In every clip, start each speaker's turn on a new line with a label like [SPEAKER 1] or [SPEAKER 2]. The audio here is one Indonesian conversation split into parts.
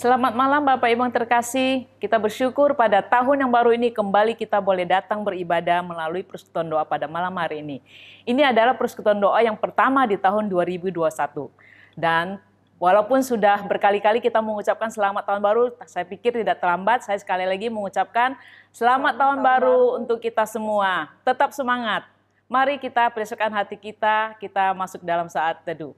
[SPEAKER 1] Selamat malam Bapak Ibu yang terkasih. Kita bersyukur pada tahun yang baru ini kembali kita boleh datang beribadah melalui persekutuan doa pada malam hari ini. Ini adalah persekutuan doa yang pertama di tahun 2021. Dan walaupun sudah berkali-kali kita mengucapkan selamat tahun baru, saya pikir tidak terlambat. Saya sekali lagi mengucapkan selamat tahun baru untuk kita semua. Tetap semangat. Mari kita persiapkan hati kita masuk dalam saat teduh.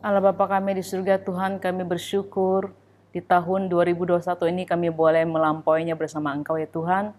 [SPEAKER 1] Allah Bapa kami di surga, Tuhan, kami bersyukur di tahun 2021 ini kami boleh melampauinya bersama Engkau ya Tuhan.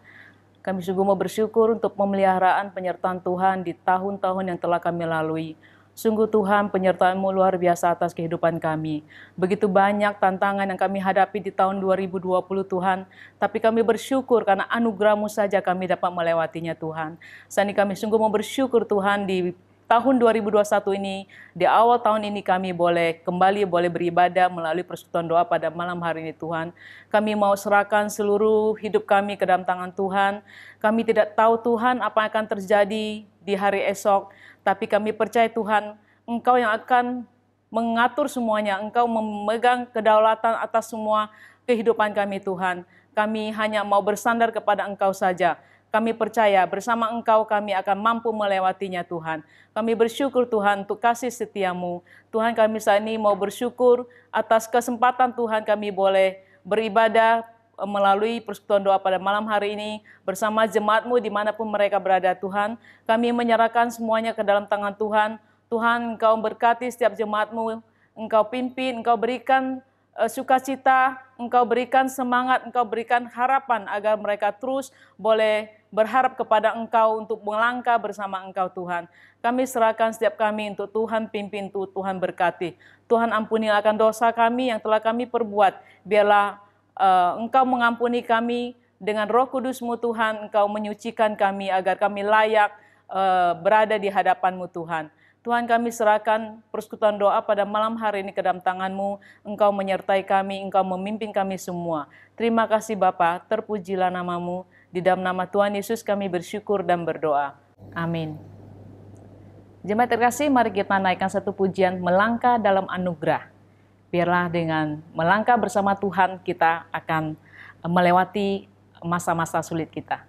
[SPEAKER 1] Kami sungguh mau bersyukur untuk pemeliharaan penyertaan Tuhan di tahun-tahun yang telah kami lalui. Sungguh Tuhan, penyertaan-Mu luar biasa atas kehidupan kami. Begitu banyak tantangan yang kami hadapi di tahun 2020 Tuhan, tapi kami bersyukur karena anugerah-Mu saja kami dapat melewatinya Tuhan. Saat ini kami sungguh mau bersyukur Tuhan di tahun 2021 ini, di awal tahun ini kami boleh beribadah melalui persekutuan doa pada malam hari ini Tuhan. Kami mau serahkan seluruh hidup kami ke dalam tangan Tuhan. Kami tidak tahu Tuhan apa yang akan terjadi di hari esok, tapi kami percaya Tuhan, Engkau yang akan mengatur semuanya. Engkau memegang kedaulatan atas semua kehidupan kami Tuhan. Kami hanya mau bersandar kepada Engkau saja. Kami percaya bersama Engkau kami akan mampu melewatinya Tuhan. Kami bersyukur Tuhan untuk kasih setia-Mu. Tuhan, kami saat ini mau bersyukur atas kesempatan Tuhan kami boleh beribadah melalui persekutuan doa pada malam hari ini bersama jemaat-Mu dimanapun mereka berada Tuhan. Kami menyerahkan semuanya ke dalam tangan Tuhan. Tuhan, Engkau berkati setiap jemaat-Mu. Engkau pimpin, Engkau berikan sukacita, Engkau berikan semangat, Engkau berikan harapan agar mereka terus boleh berharap kepada Engkau untuk melangkah bersama Engkau Tuhan. Kami serahkan setiap kami untuk Tuhan pimpin, untuk Tuhan berkati. Tuhan ampuni akan dosa kami yang telah kami perbuat. Biarlah Engkau mengampuni kami dengan Roh Kudus-Mu Tuhan. Engkau menyucikan kami agar kami layak berada di hadapan-Mu Tuhan. Tuhan, kami serahkan persekutuan doa pada malam hari ini ke dalam tangan-Mu. Engkau menyertai kami, Engkau memimpin kami semua. Terima kasih Bapa, terpujilah nama-Mu. Di dalam nama Tuhan Yesus kami bersyukur dan berdoa. Amin. Jemaat terkasih, mari kita naikkan satu pujian melangkah dalam anugerah. Biarlah dengan melangkah bersama Tuhan kita akan melewati masa-masa sulit kita.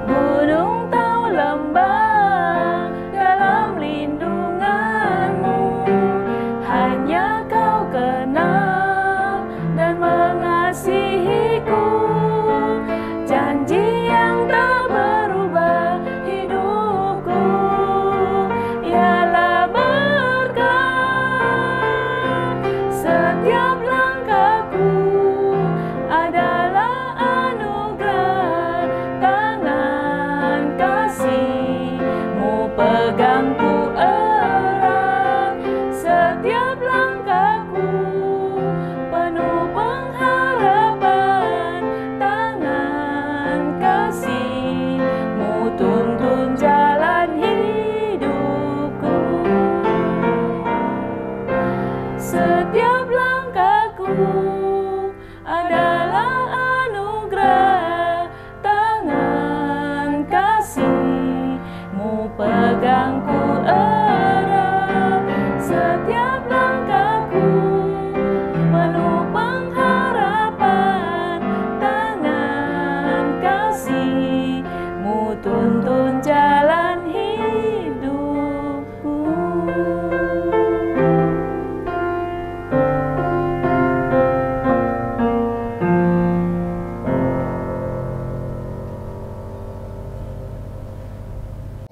[SPEAKER 2] Gunung tahu lembah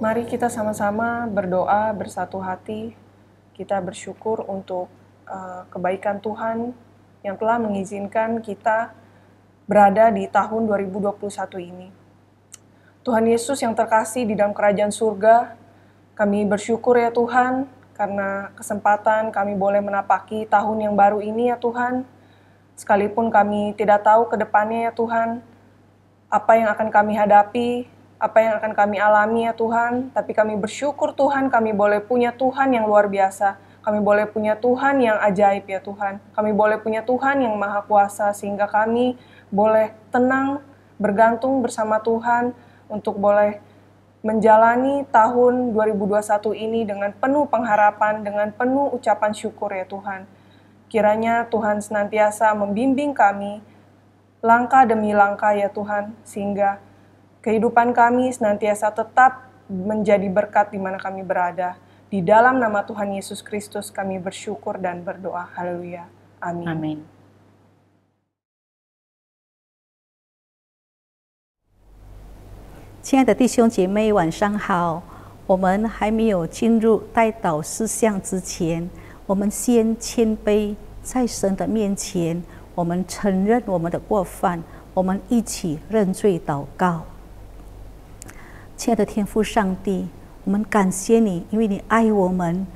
[SPEAKER 2] Mari kita sama-sama berdoa bersatu hati. Kita bersyukur untuk kebaikan Tuhan yang telah mengizinkan kita berada di tahun 2021 ini. Tuhan Yesus yang terkasih di dalam kerajaan surga, kami bersyukur ya Tuhan, karena kesempatan kami boleh menapaki tahun yang baru ini ya Tuhan. Sekalipun kami tidak tahu ke depannya ya Tuhan, apa yang akan kami hadapi, apa yang akan kami alami ya Tuhan, tapi kami bersyukur Tuhan kami boleh punya Tuhan yang luar biasa. Kami boleh punya Tuhan yang ajaib ya Tuhan. Kami boleh punya Tuhan yang maha kuasa sehingga kami boleh tenang, bergantung bersama Tuhan untuk boleh menjalani tahun 2021 ini dengan penuh pengharapan, dengan penuh ucapan syukur ya Tuhan. Kiranya Tuhan senantiasa membimbing kami langkah demi langkah ya Tuhan, sehingga kehidupan kami senantiasa tetap menjadi berkat di mana kami berada. Di dalam nama Tuhan Yesus Kristus kami bersyukur dan berdoa. Haleluya. Amin.
[SPEAKER 1] Amin.
[SPEAKER 3] 亲爱的弟兄姐妹，晚上好。我们还没有进入代祷事项之前，我们先谦卑在神的面前，我们承认我们的过犯，我们一起认罪祷告。亲爱的天父上帝，我们感谢你，因为你爱我们，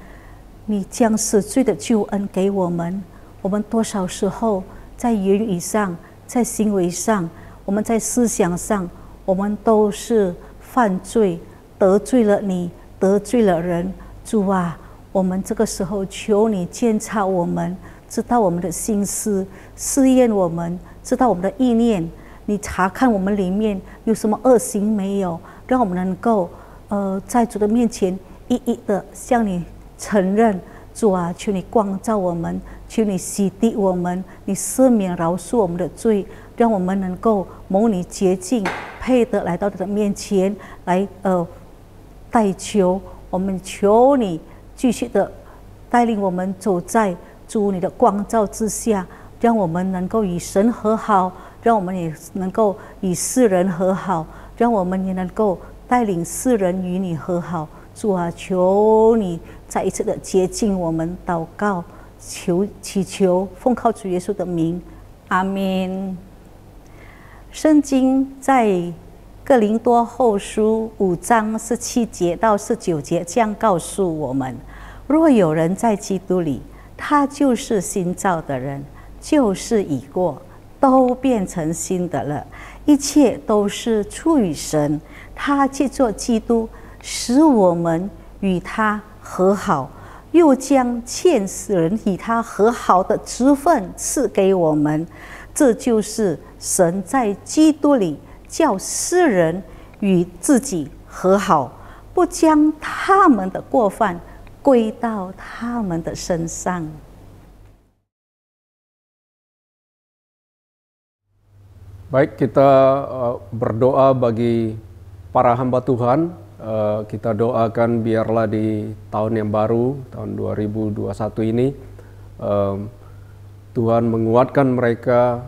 [SPEAKER 3] 你将死罪的救恩给我们。我们多少时候在言语上、在行为上、我们在思想上，我们都是犯罪，得罪了你，得罪了人。主啊，我们这个时候求你鉴察我们，知道我们的心思，试验我们，知道我们的意念。你查看我们里面有什么恶行没有，让我们能够在主的面前一一的向你承认。主啊，求你光照我们，求你洗涤我们，你赦免饶恕我们的罪，让我们能够蒙你洁净，配得来到你的面前来代求。我们求你继续的带领我们走在主你的光照之下，让我们能够与神和好，让我们也能够与世人和好，让我们也能够带领世人与你和好。主啊，求你再一次的洁净我们，祷告祈求，奉靠主耶稣的名，阿们。圣经在哥林多后书5章17节到19节这样告诉我们：若有人在基督里，他就是新造的人，旧事已过，都变成新的了，一切都是出于神。他借着基督使我们与他和好，又将欠死人与他和好的职分赐给我们。这就是神在基督里叫世人与自己和好，不将他们的过犯归到他们的身上。
[SPEAKER 4] Baik, kita berdoa bagi para hamba Tuhan. Kita doakan biarlah di tahun yang baru, tahun 2021 ini, Tuhan menguatkan mereka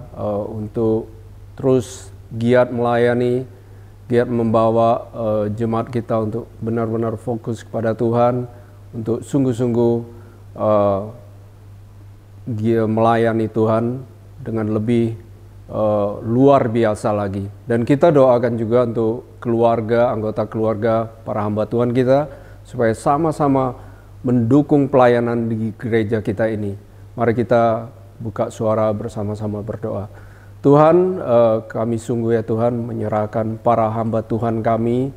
[SPEAKER 4] untuk terus giat melayani, giat membawa jemaat kita untuk benar-benar fokus kepada Tuhan, untuk sungguh-sungguh melayani Tuhan dengan lebih luar biasa lagi. Dan kita doakan juga untuk keluarga, anggota keluarga, para hamba Tuhan kita, supaya sama-sama mendukung pelayanan di gereja kita ini. Mari kita buka suara bersama-sama berdoa. Tuhan, kami sungguh ya Tuhan menyerahkan para hamba Tuhan kami,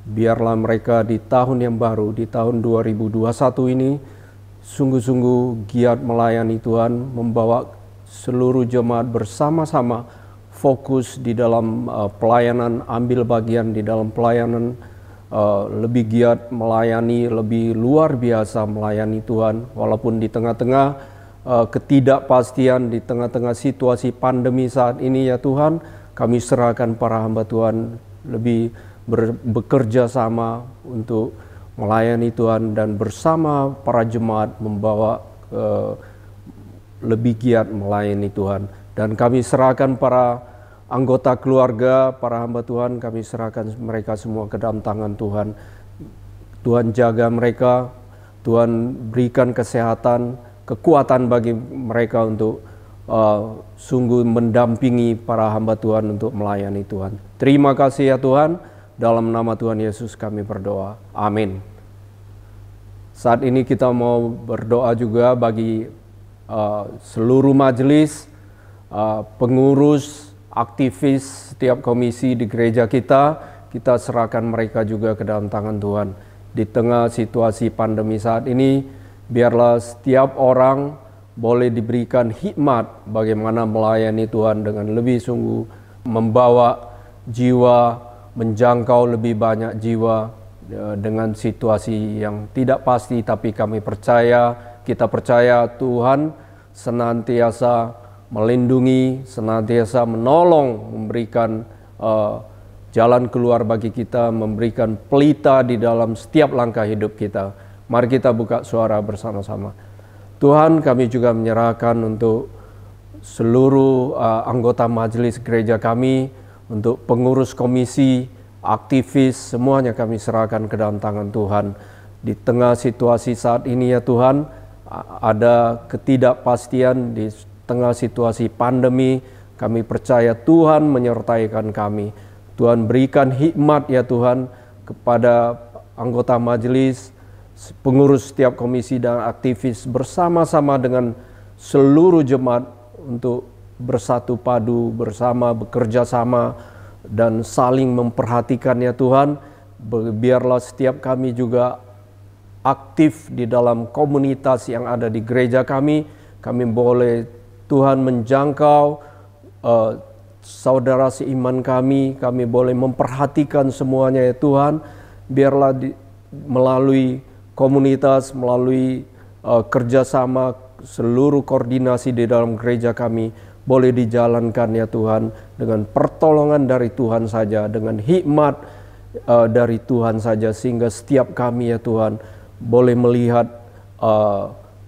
[SPEAKER 4] biarlah mereka di tahun yang baru, di tahun 2021 ini, sungguh-sungguh giat melayani Tuhan, membawa seluruh jemaat bersama-sama fokus di dalam pelayanan, ambil bagian di dalam pelayanan, lebih giat melayani, lebih luar biasa melayani Tuhan, walaupun di tengah-tengah ketidakpastian, di tengah-tengah situasi pandemi saat ini ya Tuhan, kami serahkan para hamba Tuhan lebih bekerja sama untuk melayani Tuhan dan bersama para jemaat membawa lebih giat melayani Tuhan. Dan kami serahkan para anggota keluarga, para hamba Tuhan, kami serahkan mereka semua ke dalam tangan Tuhan. Tuhan jaga mereka, Tuhan berikan kesehatan, kekuatan bagi mereka untuk sungguh mendampingi para hamba Tuhan untuk melayani Tuhan. Terima kasih ya Tuhan, dalam nama Tuhan Yesus kami berdoa. Amin. Saat ini kita mau berdoa juga bagi seluruh majelis, pengurus, aktivis setiap komisi di gereja kita serahkan mereka juga ke dalam tangan Tuhan. Di tengah situasi pandemi saat ini, biarlah setiap orang boleh diberikan hikmat bagaimana melayani Tuhan dengan lebih sungguh, membawa jiwa, menjangkau lebih banyak jiwa dengan situasi yang tidak pasti, tapi kita percaya Tuhan senantiasa melindungi, senantiasa menolong, memberikan jalan keluar bagi kita, memberikan pelita di dalam setiap langkah hidup kita. Mari kita buka suara bersama-sama. Tuhan, kami juga menyerahkan untuk seluruh anggota majelis gereja kami, untuk pengurus komisi, aktivis, semuanya kami serahkan ke dalam tangan Tuhan. Di tengah situasi saat ini ya Tuhan, ada ketidakpastian di tengah situasi pandemi, kami percaya Tuhan menyertaikan kami. Tuhan berikan hikmat ya Tuhan kepada anggota majelis, pengurus setiap komisi dan aktivis bersama-sama dengan seluruh jemaat untuk bersatu padu, bersama, bekerja sama dan saling memperhatikan ya Tuhan. Biarlah setiap kami juga aktif di dalam komunitas yang ada di gereja kami boleh Tuhan menjangkau saudara seiman kami boleh memperhatikan semuanya ya Tuhan. Biarlah melalui komunitas, melalui kerjasama, seluruh koordinasi di dalam gereja kami boleh dijalankan ya Tuhan dengan pertolongan dari Tuhan saja, dengan hikmat dari Tuhan saja, sehingga setiap kami ya Tuhan boleh melihat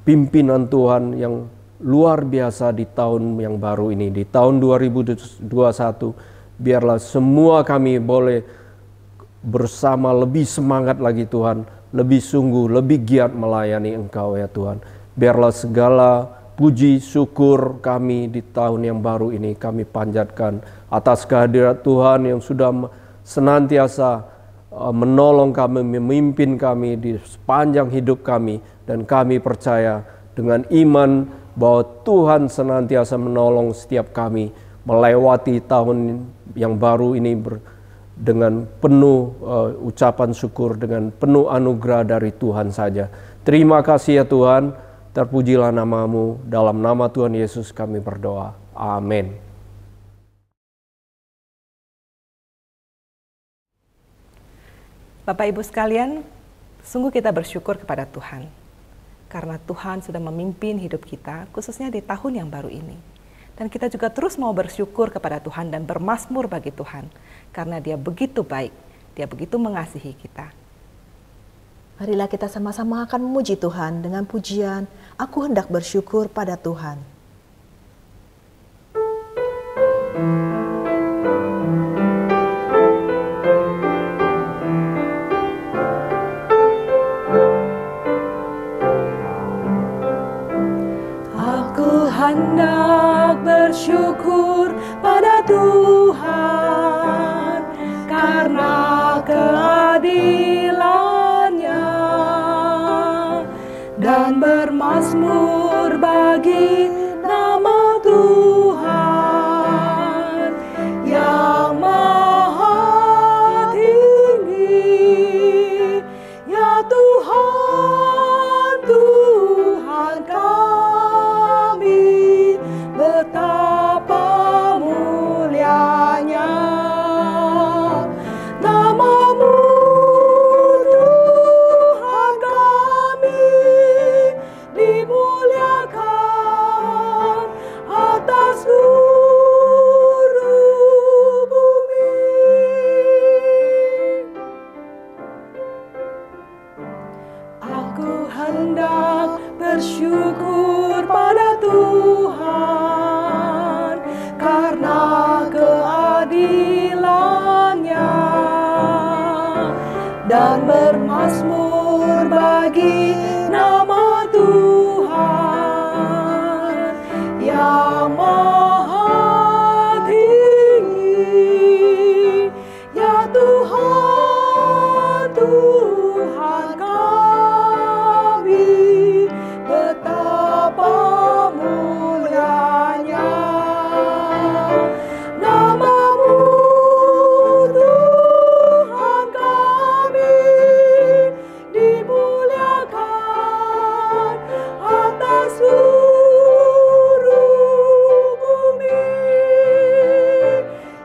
[SPEAKER 4] pimpinan Tuhan yang luar biasa di tahun yang baru ini, di tahun 2021. Biarlah semua kami boleh bersama lebih semangat lagi Tuhan, lebih sungguh, lebih giat melayani Engkau ya Tuhan. Biarlah segala puji syukur kami di tahun yang baru ini kami panjatkan atas kehadirat Tuhan yang sudah senantiasa menolong kami, memimpin kami di sepanjang hidup kami. Dan kami percaya dengan iman bahwa Tuhan senantiasa menolong setiap kami melewati tahun yang baru ini dengan penuh ucapan syukur, dengan penuh anugerah dari Tuhan saja. Terima kasih ya Tuhan, terpujilah nama-Mu, dalam nama Tuhan Yesus kami berdoa. Amin.
[SPEAKER 2] Bapak Ibu sekalian, sungguh kita bersyukur kepada Tuhan. Karena Tuhan sudah memimpin hidup kita, khususnya di tahun yang baru ini. Dan kita juga terus mau bersyukur kepada Tuhan dan bermazmur bagi Tuhan. Karena Dia begitu baik, Dia begitu mengasihi kita.
[SPEAKER 5] Marilah kita sama-sama akan memuji Tuhan dengan pujian, "Aku hendak bersyukur pada Tuhan."
[SPEAKER 2] Hendak bersyukur pada Tuhan karena keadilan-Nya dan bermazmur bagi nama Tuhan yang maha tinggi. Ya Tuhan, Tuhan kami, betapa mulianya nama-Mu, Tuhan kami, dimuliakan atas seluruh bumi. Aku hendak bersyukur pada Tuhan karena keadilan-Nya
[SPEAKER 5] dan bermazmur bagi nama Tuhan yang maha tinggi. Ya Tuhan, Tuhan kami, betapa mulianya nama-Mu, Tuhan kami, dimuliakan atas seluruh bumi.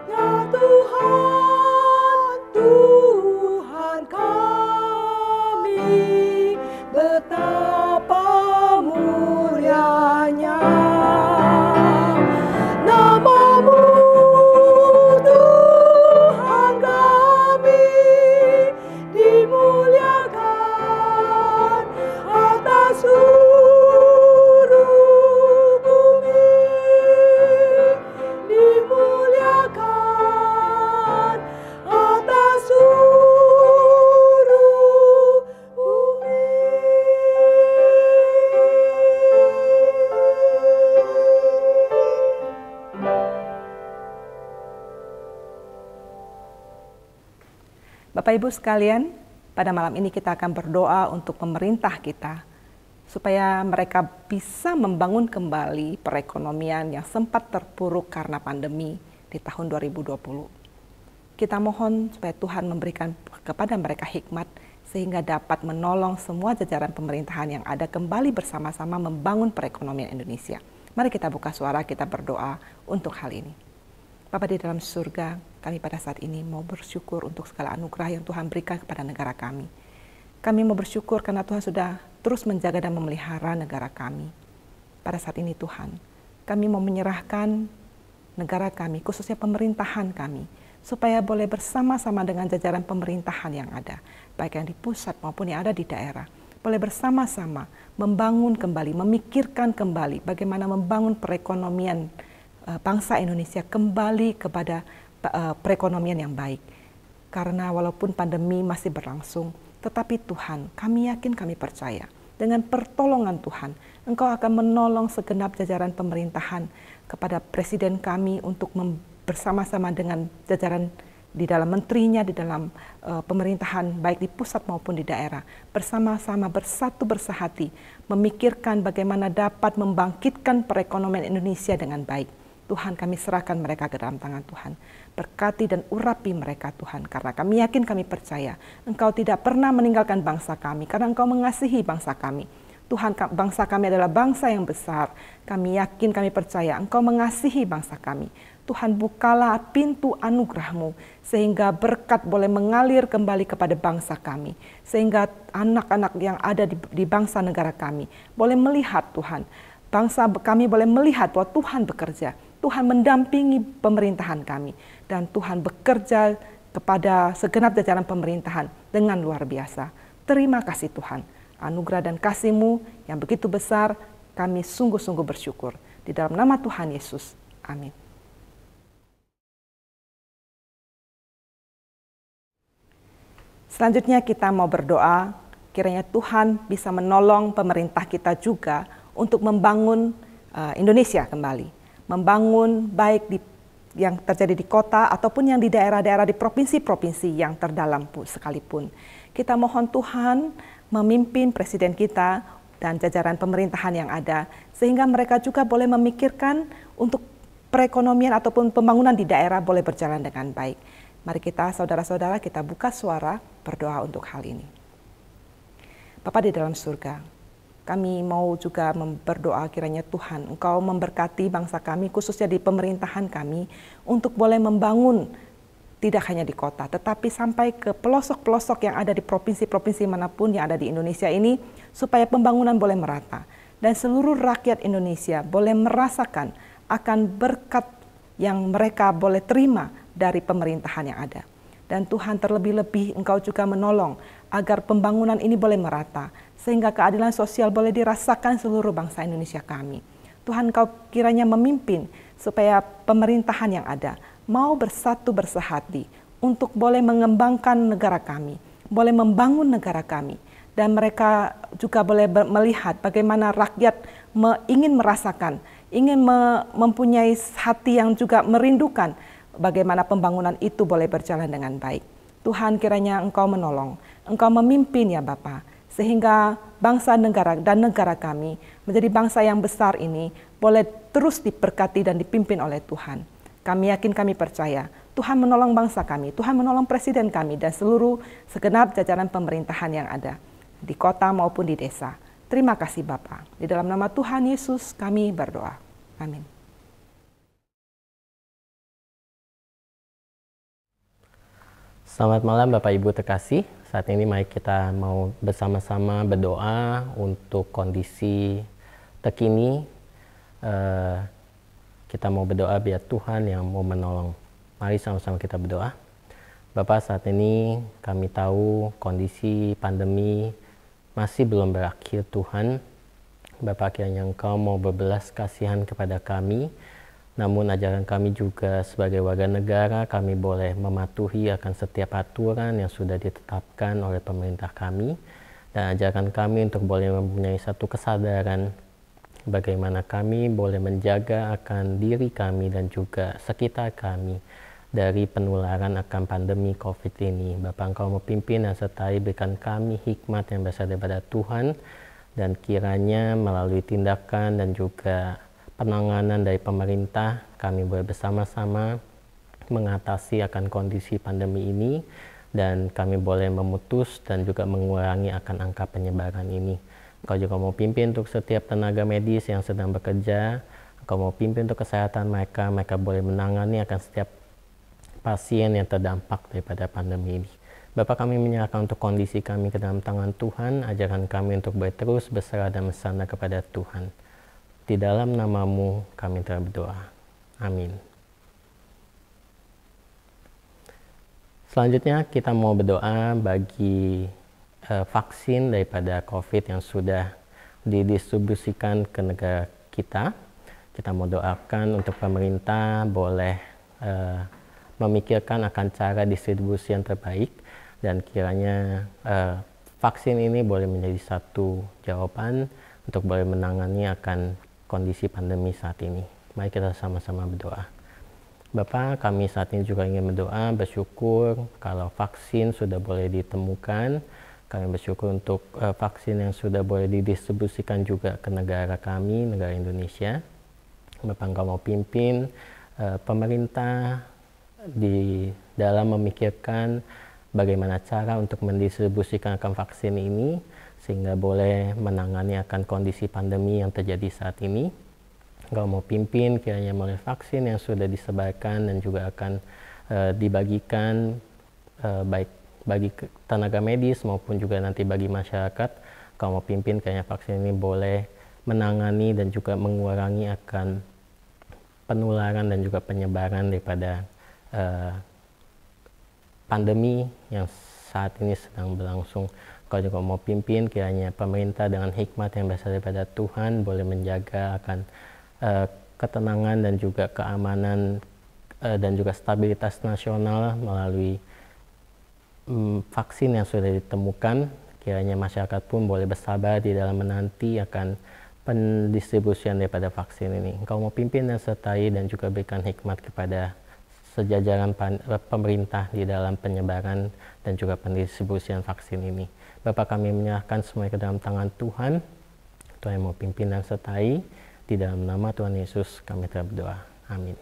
[SPEAKER 5] Ya Tuhan, Tuhan kami, betapa mulianya nama-Mu, Tuhan kami, dimuliakan atas seluruh bumi, dimuliakan atas seluruh bumi.
[SPEAKER 6] Bapak Ibu sekalian, pada malam ini kita akan berdoa untuk pemerintah kita, supaya mereka bisa membangun kembali perekonomian yang sempat terpuruk karena pandemi di tahun 2020. Kita mohon supaya Tuhan memberikan kepada mereka hikmat, sehingga dapat menolong semua jajaran pemerintahan yang ada kembali bersama-sama membangun perekonomian Indonesia. Mari kita buka suara, kita berdoa untuk hal ini. Bapa di dalam surga, kami pada saat ini mau bersyukur untuk segala anugerah yang Tuhan berikan kepada negara kami. Kami mau bersyukur karena Tuhan sudah terus menjaga dan memelihara negara kami. Pada saat ini Tuhan, kami mau menyerahkan negara kami, khususnya pemerintahan kami, supaya boleh bersama-sama dengan jajaran pemerintahan yang ada, baik yang di pusat maupun yang ada di daerah, boleh bersama-sama membangun kembali, memikirkan kembali bagaimana membangun perekonomian bangsa Indonesia kembali kepada perekonomian yang baik. Karena walaupun pandemi masih berlangsung, tetapi Tuhan, kami yakin, kami percaya, dengan pertolongan Tuhan, Engkau akan menolong segenap jajaran pemerintahan kepada Presiden kami untuk bersama-sama dengan jajaran di dalam menterinya, di dalam pemerintahan baik di pusat maupun di daerah, bersama-sama bersatu bersahati, memikirkan bagaimana dapat membangkitkan perekonomian Indonesia dengan baik. Tuhan, kami serahkan mereka ke dalam tangan Tuhan. Berkati dan urapi mereka Tuhan, karena kami yakin, kami percaya Engkau tidak pernah meninggalkan bangsa kami, karena Engkau mengasihi bangsa kami. Tuhan, bangsa kami adalah bangsa yang besar. Kami yakin, kami percaya Engkau mengasihi bangsa kami. Tuhan, bukalah pintu anugerah-Mu, sehingga berkat boleh mengalir kembali kepada bangsa kami. Sehingga anak-anak yang ada di bangsa negara kami boleh melihat Tuhan. Bangsa kami boleh melihat bahwa Tuhan bekerja. Tuhan mendampingi pemerintahan kami. Dan Tuhan bekerja kepada segenap jajaran pemerintahan dengan luar biasa. Terima kasih Tuhan. Anugerah dan kasih-Mu yang begitu besar, kami sungguh-sungguh bersyukur. Di dalam nama Tuhan Yesus. Amin. Selanjutnya kita mau berdoa, kiranya Tuhan bisa menolong pemerintah kita juga untuk membangun Indonesia kembali. Membangun baik yang terjadi di kota ataupun yang di daerah-daerah di provinsi-provinsi yang terdalam sekalipun. Kita mohon Tuhan memimpin presiden kita dan jajaran pemerintahan yang ada, sehingga mereka juga boleh memikirkan untuk perekonomian ataupun pembangunan di daerah boleh berjalan dengan baik. Mari kita, saudara-saudara, kita buka suara berdoa untuk hal ini. Bapa di dalam surga, kami mau juga berdoa kiranya Tuhan, Engkau memberkati bangsa kami, khususnya di pemerintahan kami, untuk boleh membangun tidak hanya di kota, tetapi sampai ke pelosok-pelosok yang ada di provinsi-provinsi manapun yang ada di Indonesia ini, supaya pembangunan boleh merata. Dan seluruh rakyat Indonesia boleh merasakan akan berkat yang mereka boleh terima dari pemerintahan yang ada. Dan Tuhan, terlebih-lebih Engkau juga menolong agar pembangunan ini boleh merata, sehingga keadilan sosial boleh dirasakan seluruh bangsa Indonesia kami. Tuhan, Engkau kiranya memimpin supaya pemerintahan yang ada mau bersatu bersahati untuk boleh mengembangkan negara kami, boleh membangun negara kami. Dan mereka juga boleh melihat bagaimana rakyat ingin merasakan, ingin mempunyai hati yang juga merindukan bagaimana pembangunan itu boleh berjalan dengan baik. Tuhan, kiranya Engkau menolong, Engkau memimpin ya Bapa, sehingga bangsa negara dan negara kami menjadi bangsa yang besar ini boleh terus diberkati dan dipimpin oleh Tuhan. Kami yakin, kami percaya Tuhan menolong bangsa kami, Tuhan menolong presiden kami dan seluruh segenap jajaran pemerintahan yang ada di kota maupun di desa. Terima kasih Bapa. Di dalam nama Tuhan Yesus kami berdoa. Amin.
[SPEAKER 7] Selamat malam Bapak Ibu terkasih. Saat ini mari kita mau bersama-sama berdoa untuk kondisi terkini. Kita mau berdoa biar Tuhan yang mau menolong. Mari sama-sama kita berdoa. Bapak, saat ini kami tahu kondisi pandemi masih belum berakhir Tuhan. Bapak, kiranya Engkau mau berbelas kasihan kepada kami. Namun ajaran kami juga sebagai warga negara, kami boleh mematuhi akan setiap aturan yang sudah ditetapkan oleh pemerintah kami. Dan ajaran kami untuk boleh mempunyai satu kesadaran bagaimana kami boleh menjaga akan diri kami dan juga sekitar kami dari penularan akan pandemi COVID ini. Bapak, Engkau mau pimpin dan sertai, berikan kami hikmat yang berasal daripada Tuhan, dan kiranya melalui tindakan dan juga penanganan dari pemerintah, kami boleh bersama-sama mengatasi akan kondisi pandemi ini, dan kami boleh memutus dan juga mengurangi akan angka penyebaran ini. Engkau juga mau pimpin untuk setiap tenaga medis yang sedang bekerja, Engkau mau pimpin untuk kesehatan mereka, mereka boleh menangani akan setiap pasien yang terdampak daripada pandemi ini. Bapak, kami menyerahkan untuk kondisi kami ke dalam tangan Tuhan, ajarkan kami untuk terus berserah dan bersandar kepada Tuhan. Di dalam nama-Mu kami telah berdoa. Amin. Selanjutnya kita mau berdoa bagi vaksin daripada COVID yang sudah didistribusikan ke negara kita. Kita mau doakan untuk pemerintah boleh memikirkan akan cara distribusi yang terbaik, dan kiranya vaksin ini boleh menjadi satu jawaban untuk boleh menangani akan kondisi pandemi saat ini. Mari kita sama-sama berdoa. Bapa, kami saat ini juga ingin berdoa, bersyukur kalau vaksin sudah boleh ditemukan. Kami bersyukur untuk vaksin yang sudah boleh didistribusikan juga ke negara kami, negara Indonesia. Bapak, Engkau mau pimpin pemerintah di dalam memikirkan bagaimana cara untuk mendistribusikan akan vaksin ini sehingga boleh menangani akan kondisi pandemi yang terjadi saat ini. Engkau mau pimpin kiranya melalui vaksin yang sudah disebarkan dan juga akan dibagikan baik bagi tenaga medis maupun juga nanti bagi masyarakat. Engkau mau pimpin kiranya vaksin ini boleh menangani dan juga mengurangi akan penularan dan juga penyebaran daripada pandemi yang saat ini sedang berlangsung. Kau juga mau pimpin kiranya pemerintah dengan hikmat yang berasal daripada Tuhan boleh menjaga akan ketenangan dan juga keamanan dan juga stabilitas nasional melalui vaksin yang sudah ditemukan. Kiranya masyarakat pun boleh bersabar di dalam menanti akan pendistribusian daripada vaksin ini. Engkau mau pimpin dan sertai dan juga berikan hikmat kepada sejajaran pemerintah di dalam penyebaran dan juga pendistribusian vaksin ini. Bapak, kami menyerahkan semua ke dalam tangan Tuhan. Tuhan yang mau pimpin dan sertai. Di dalam nama Tuhan Yesus kami telah berdoa. Amin.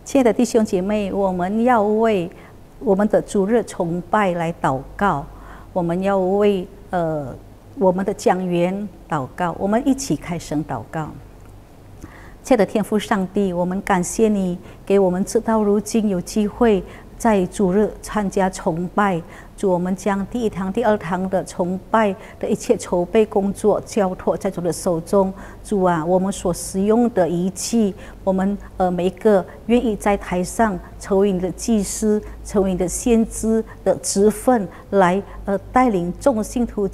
[SPEAKER 3] 亲爱的弟兄姐妹，我们要为我们的主日崇拜来祷告，我们要为我们的讲员祷告，我们一起开声祷告。亲爱的天父上帝，我们感谢你给我们直到如今有机会在主日参加崇拜。主，我们将第一堂、第二堂的崇拜的一切筹备工作交托在主的手中。主啊，我们所使用的仪器，我们每一个愿意在台上成为你的祭司、成为你的先知的职分，来带领众信徒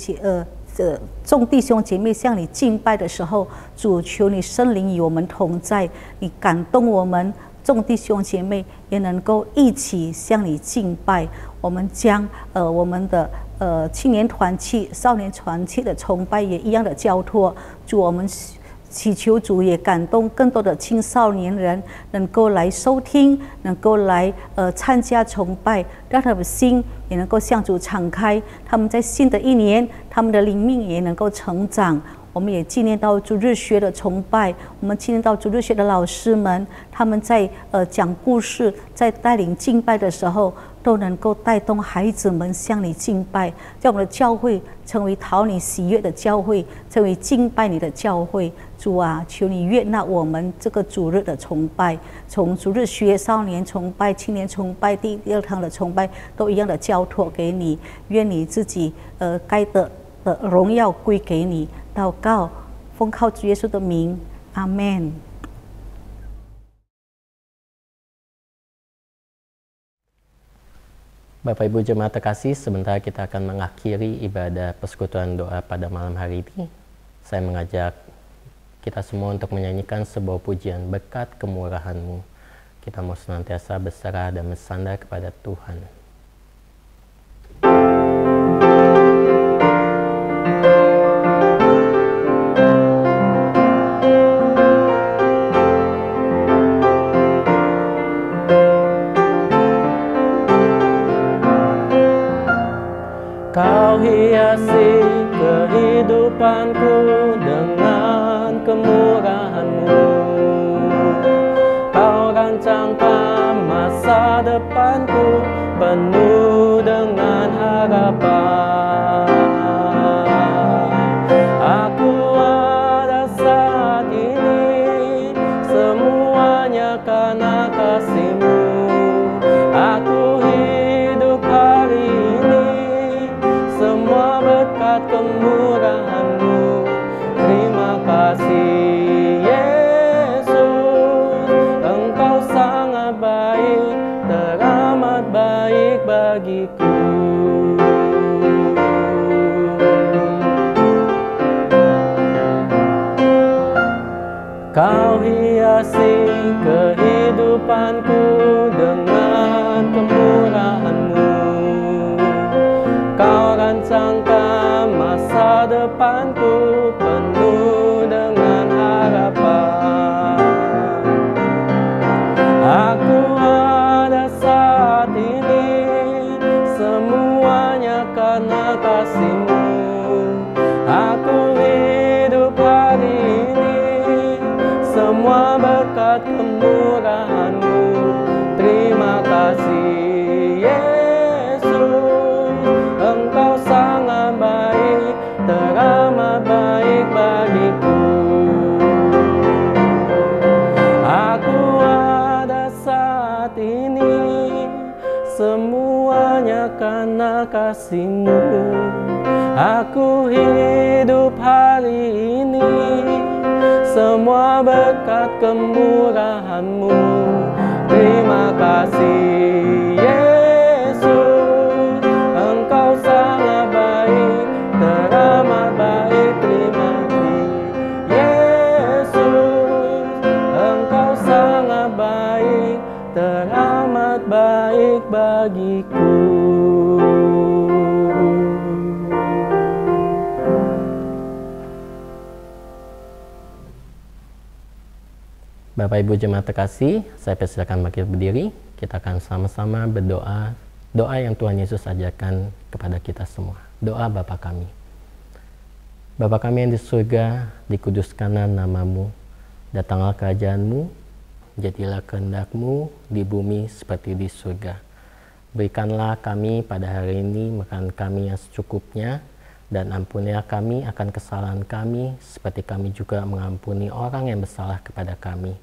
[SPEAKER 3] 众弟兄姐妹向你敬拜的时候，主，求你圣灵与我们同在，你感动我们。众弟兄姐妹也能够一起向你敬拜。我们将我们的青年团契、少年团契的崇拜也一样的交托。主，我们祈求主也感动更多的青少年人能够来收听，能够来参加崇拜，让他们的心也能够向主敞开。他们在新的一年，他们的灵命也能够成长。我们也纪念到主日学的崇拜，我们纪念到主日学的老师们，他们在讲故事、在带领敬拜的时候，都能够带动孩子们向你敬拜，让我们的教会成为讨你喜悦的教会，成为敬拜你的教会。主啊，求你悦纳我们这个主日的崇拜，从主日学、少年崇拜、青年崇拜、第二堂的崇拜，都一样的交托给你。愿你自己该得的荣耀归给你。祷告，奉靠主耶稣的名，阿们。
[SPEAKER 7] Bapak Ibu Jemaat terkasih, sebentar kita akan mengakhiri ibadah persekutuan doa pada malam hari ini. Saya mengajak kita semua untuk menyanyikan sebuah pujian berkat kemurahan-Mu. Kita mau senantiasa berserah dan bersandar kepada Tuhan. Kau hiasi kehidupanku dengan kemurahan-Mu. Kau rancangkan masa depanku penuh dengan harapan. Aku ada saat ini semuanya karena kasih-Mu. Aku hidup hari ini semua berkat kemurahan-Mu. Terima kasih Yesus, Engkau sangat baik, teramat baik bagiku. Kau hiasi kehidupanku dengan kemurahan-Mu. Kau rancangkan masa depanku penuh dengan harapan. Aku ada saat ini semuanya karena kasih-Mu. Aku hidup hari ini semua berkat kemurahan-Mu. Terima kasih Yesus, Engkau sangat baik, teramat baik bagiku. Aku ada saat ini semuanya karena kasih-Mu. Aku hidup hari ini semua berkat kemurahan-Mu. Terima kasih Yesus, Engkau sangat baik, teramat baik. Terima kasih Yesus, Engkau sangat baik, teramat baik bagiku. Bapak Ibu Jemaat terkasih, saya persilakan bangkit berdiri. Kita akan sama-sama berdoa, doa yang Tuhan Yesus ajarkan kepada kita semua. Doa Bapa kami. Bapa kami yang di surga, dikuduskanlah nama-Mu, datanglah kerajaan-Mu, jadilah kehendak-Mu di bumi seperti di surga. Berikanlah kami pada hari ini makan kami yang secukupnya, dan ampunilah kami akan kesalahan kami, seperti kami juga mengampuni orang yang bersalah kepada kami.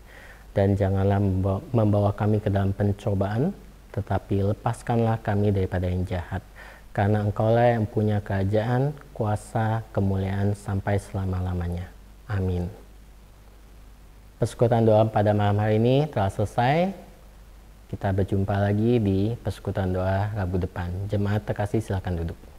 [SPEAKER 7] Dan janganlah membawa kami ke dalam pencobaan, tetapi lepaskanlah kami daripada yang jahat. Karena Engkaulah yang punya kerajaan, kuasa, kemuliaan sampai selama-lamanya. Amin. Persekutuan doa pada malam hari ini telah selesai. Kita berjumpa lagi di persekutuan doa Rabu depan. Jemaat terkasih, silakan duduk.